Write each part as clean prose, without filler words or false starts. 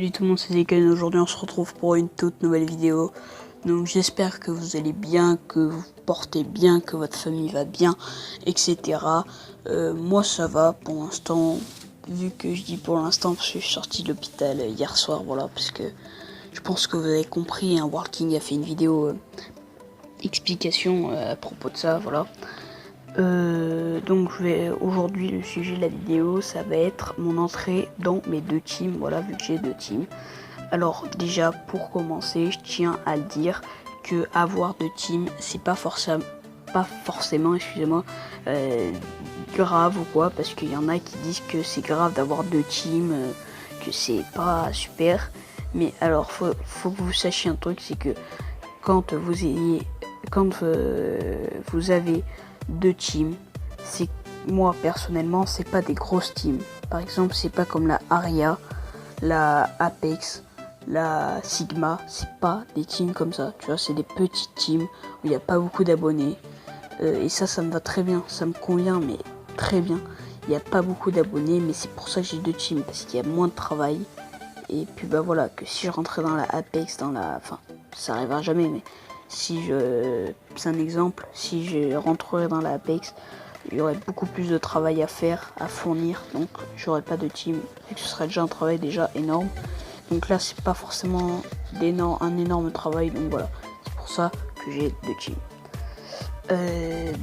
Salut tout le monde, c'est Zeken. Aujourd'hui on se retrouve pour une toute nouvelle vidéo. Donc j'espère que vous allez bien, que vous vous portez bien, que votre famille va bien, etc. Moi ça va pour l'instant, vu que je dis pour l'instant parce que je suis sorti de l'hôpital hier soir, voilà, parce que je pense que vous avez compris, hein, World King a fait une vidéo explication à propos de ça, voilà. Donc aujourd'hui le sujet de la vidéo ça va être mon entrée dans mes deux teams, voilà, vu que j'ai deux teams. Alors déjà pour commencer je tiens à le dire que avoir deux teams c'est pas forcément excusez-moi grave ou quoi, parce qu'il y en a qui disent que c'est grave d'avoir deux teams, que c'est pas super. Mais alors faut que vous sachiez un truc, c'est que quand vous avez deux teams, c'est, moi personnellement c'est pas des grosses teams. Par exemple c'est pas comme la Aria, la Apex, la Sigma, c'est pas des teams comme ça, tu vois, c'est des petites teams où il n'y a pas beaucoup d'abonnés, et ça me va très bien, ça me convient mais très bien. Il n'y a pas beaucoup d'abonnés, mais c'est pour ça que j'ai deux teams, parce qu'il y a moins de travail. Et puis bah voilà, que si je rentrais dans la Apex, enfin ça arrivera jamais, mais c'est un exemple, si je rentrerais dans la Apex, il y aurait beaucoup plus de travail à faire, à fournir, donc j'aurais pas de team, et que ce serait déjà un travail déjà énorme. Donc là c'est pas forcément un énorme travail, donc voilà, c'est pour ça que j'ai deux teams.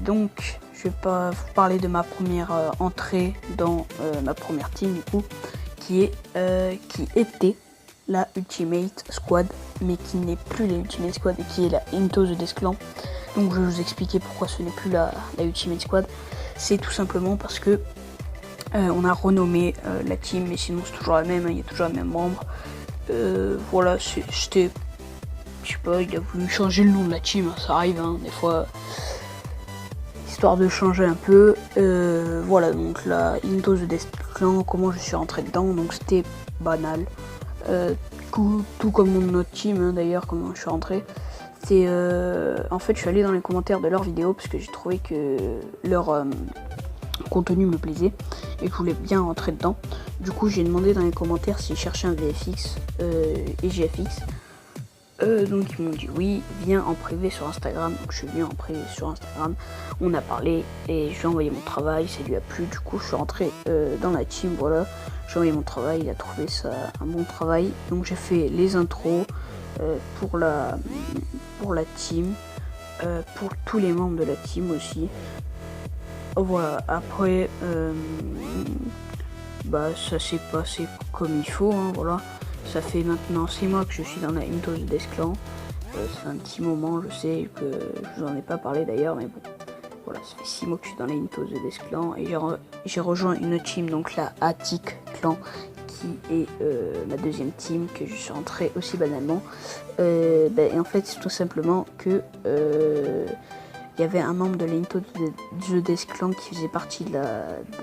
Donc je vais pas vous parler de ma première entrée dans ma première team du coup, qui était la Ultimate Squad, mais qui n'est plus la Ultimate Squad et qui est la Into the Death Clan. Donc je vais vous expliquer pourquoi ce n'est plus la Ultimate Squad. C'est tout simplement parce que on a renommé la team, mais sinon c'est toujours la même, hein, il y a toujours le même membre. Voilà, c'était, je sais pas, il a voulu changer le nom de la team, hein, ça arrive, hein, des fois, histoire de changer un peu. Voilà, donc la Into the Death Clan, comment je suis rentré dedans, donc c'était banal. Tout comme mon autre team, hein, d'ailleurs, comment je suis rentré. C'est en fait je suis allé dans les commentaires de leurs vidéos parce que j'ai trouvé que leur contenu me plaisait et que je voulais bien rentrer dedans. Du coup j'ai demandé dans les commentaires s'ils cherchaient un VFX et GFX. Donc ils m'ont dit oui, viens en privé sur Instagram. Donc je suis venu en privé sur Instagram, on a parlé et je lui ai envoyé mon travail, ça lui a plu, du coup je suis rentré dans la team, voilà. J'ai envoyé mon travail, il a trouvé ça un bon travail. Donc j'ai fait les intros pour la team, pour tous les membres de la team aussi. Voilà, après ça s'est passé comme il faut, hein, voilà. Ça fait maintenant 6 mois que je suis dans la Into the Death Clan. C'est un petit moment, je sais que je vous en ai pas parlé d'ailleurs, mais bon. Voilà, ça fait 6 mois que je suis dans la Into the Death Clan et j'ai rejoint une team, donc la Attic Clan, qui est ma deuxième team, que je suis rentré aussi banalement. Et en fait, c'est tout simplement que il y avait un membre de la Into the Death Clan qui faisait partie de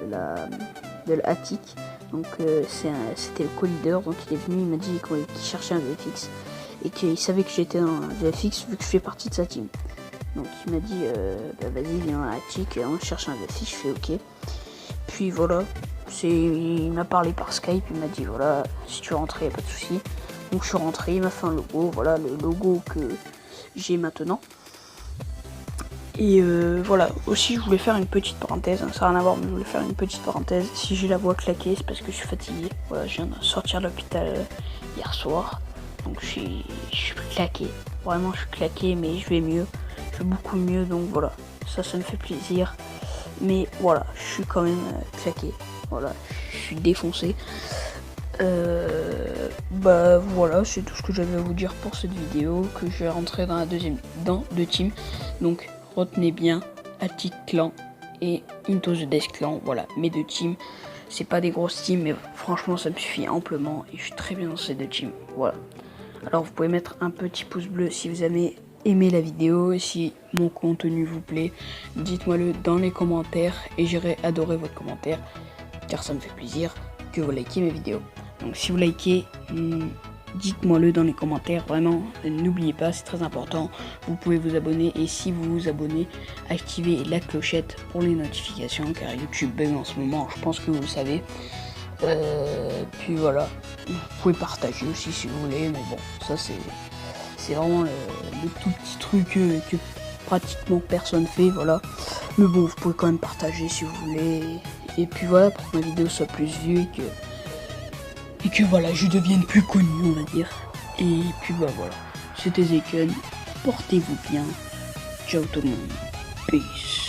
la Attic. Donc c'était le co-leader, donc il est venu, il m'a dit qu'il cherchait un VFX et qu'il savait que j'étais dans un VFX vu que je fais partie de sa team. Donc il m'a dit vas-y viens à Attic, on cherche un VFX, je fais ok. Puis voilà, il m'a parlé par Skype, il m'a dit voilà, si tu veux rentrer, y a pas de souci. Donc je suis rentré, il m'a fait un logo, voilà le logo que j'ai maintenant. Et voilà, aussi je voulais faire une petite parenthèse, hein, ça n'a rien à voir, mais je voulais faire une petite parenthèse. Si j'ai la voix claquée, c'est parce que je suis fatigué. Voilà, je viens de sortir de l'hôpital hier soir, donc je suis claqué. Vraiment, je suis claqué, mais je vais mieux, je vais beaucoup mieux, donc voilà, ça me fait plaisir. Mais voilà, je suis quand même claqué, voilà, je suis défoncé. Voilà, c'est tout ce que j'avais à vous dire pour cette vidéo, que je vais rentrer dans deux teams. Donc retenez bien Attic Clan et Into the Death Clan, voilà, mes deux teams. C'est pas des grosses teams, mais franchement ça me suffit amplement et je suis très bien dans ces deux teams, voilà. Alors vous pouvez mettre un petit pouce bleu si vous avez aimé la vidéo, et si mon contenu vous plaît, dites-moi le dans les commentaires et j'irai adorer votre commentaire, car ça me fait plaisir que vous likez mes vidéos. Donc si vous likez, dites-moi le dans les commentaires, vraiment, n'oubliez pas, c'est très important. Vous pouvez vous abonner, et si vous vous abonnez, activez la clochette pour les notifications, car YouTube bug en ce moment, je pense que vous le savez. Puis voilà, vous pouvez partager aussi si vous voulez, mais bon, ça c'est vraiment le tout petit truc que pratiquement personne fait, voilà. Mais bon, vous pouvez quand même partager si vous voulez. Et puis voilà, pour que ma vidéo soit plus vue et que voilà, je devienne plus connu, on va dire. Et puis bah voilà, c'était Zeken, portez-vous bien. Ciao tout le monde, peace.